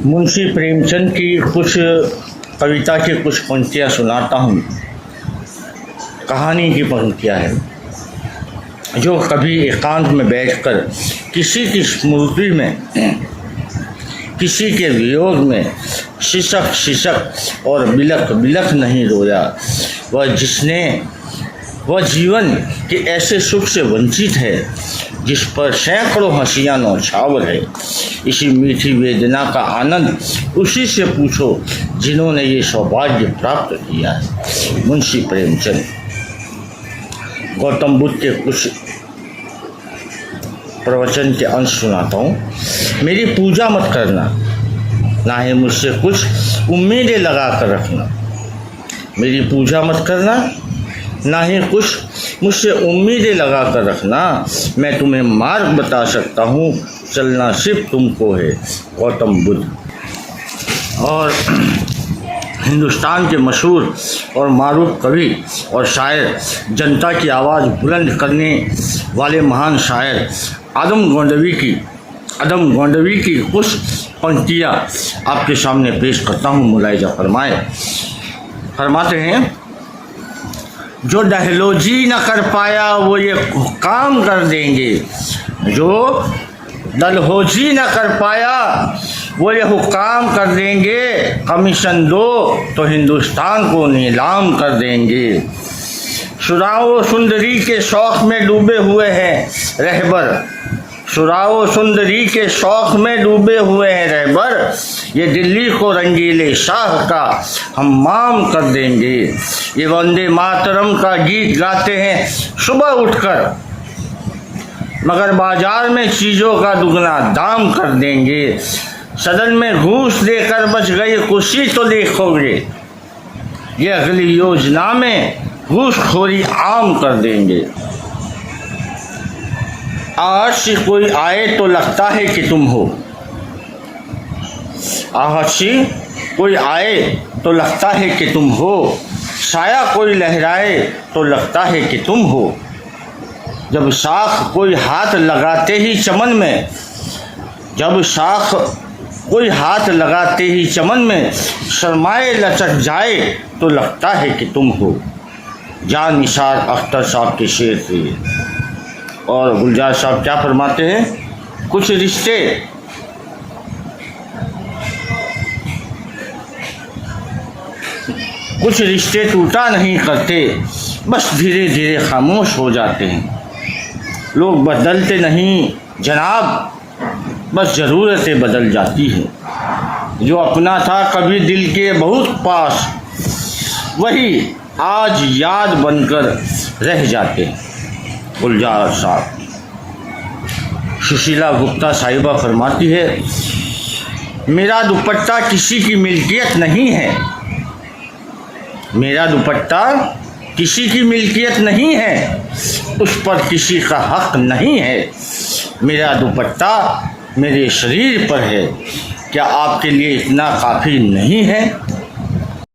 मुंशी प्रेमचंद की कुछ कविता की कुछ पंक्तियाँ सुनाता हूँ। कहानी की पंक्तियाँ है। जो कभी एकांत में बैठकर किसी की स्मृति में, किसी के वियोग में शिशक शिशक और बिलख बिलख नहीं रोया, वह जीवन के ऐसे सुख से वंचित है जिस पर सैकड़ों हंसियां नौछावर है। इसी मीठी वेदना का आनंद उसी से पूछो जिन्होंने ये सौभाग्य प्राप्त किया है। मुंशी प्रेमचंद। गौतम बुद्ध के कुछ प्रवचन के अंश सुनाता हूँ। मेरी पूजा मत करना, ना ही मुझसे कुछ उम्मीदें लगा कर रखना। मेरी पूजा मत करना, ना ही कुछ मुझसे उम्मीदें लगा कर रखना। मैं तुम्हें मार्ग बता सकता हूँ, चलना सिर्फ तुमको है। गौतम बुद्ध। और हिंदुस्तान के मशहूर और मारूफ कवि और शायर, जनता की आवाज़ बुलंद करने वाले महान शायर आदम गोंडवी की कुछ पंक्तियाँ आपके सामने पेश करता हूँ। मुलाहिजा फरमाते हैं, जो डहलोजी न कर पाया वो ये काम कर देंगे, जो डलहोजी न कर पाया वो ये हुक्काम कर देंगे। कमीशन दो तो हिंदुस्तान को नीलाम कर देंगे। शुराओ सुंदरी के शौक में डूबे हुए हैं रहबर, शुराओ सुंदरी के शौक में डूबे हुए हैं रहबर। ये दिल्ली को रंगीले शाह का हम्माम कर देंगे। ये वंदे मातरम का गीत गाते हैं सुबह उठकर, मगर बाजार में चीज़ों का दुगना दाम कर देंगे। सदन में घूस देकर बच गई कुर्सी तो देखोगे, ये अगली योजना में घूसखोरी आम कर देंगे। आज से कोई आए तो लगता है कि तुम हो, आज से कोई आए तो लगता है कि तुम हो। साया कोई लहराए तो लगता है कि तुम हो। जब शाख कोई हाथ लगाते ही चमन में, जब शाख कोई हाथ लगाते ही चमन में शर्माए लचक जाए तो लगता है कि तुम हो। जान निसार अख्तर साहब के शेर थे। और गुलजार साहब क्या फरमाते हैं, कुछ रिश्ते टूटा नहीं करते, बस धीरे धीरे खामोश हो जाते हैं। लोग बदलते नहीं जनाब, बस ज़रूरतें बदल जाती हैं। जो अपना था कभी दिल के बहुत पास, वही आज याद बनकर रह जाते हैं। गुलजार साहब। सुशीला गुप्ता साहिबा फरमाती है, मेरा दुपट्टा किसी की मिल्कियत नहीं है, मेरा दुपट्टा किसी की मिल्कियत नहीं है, उस पर किसी का हक नहीं है। मेरा दुपट्टा मेरे शरीर पर है, क्या आपके लिए इतना काफ़ी नहीं है?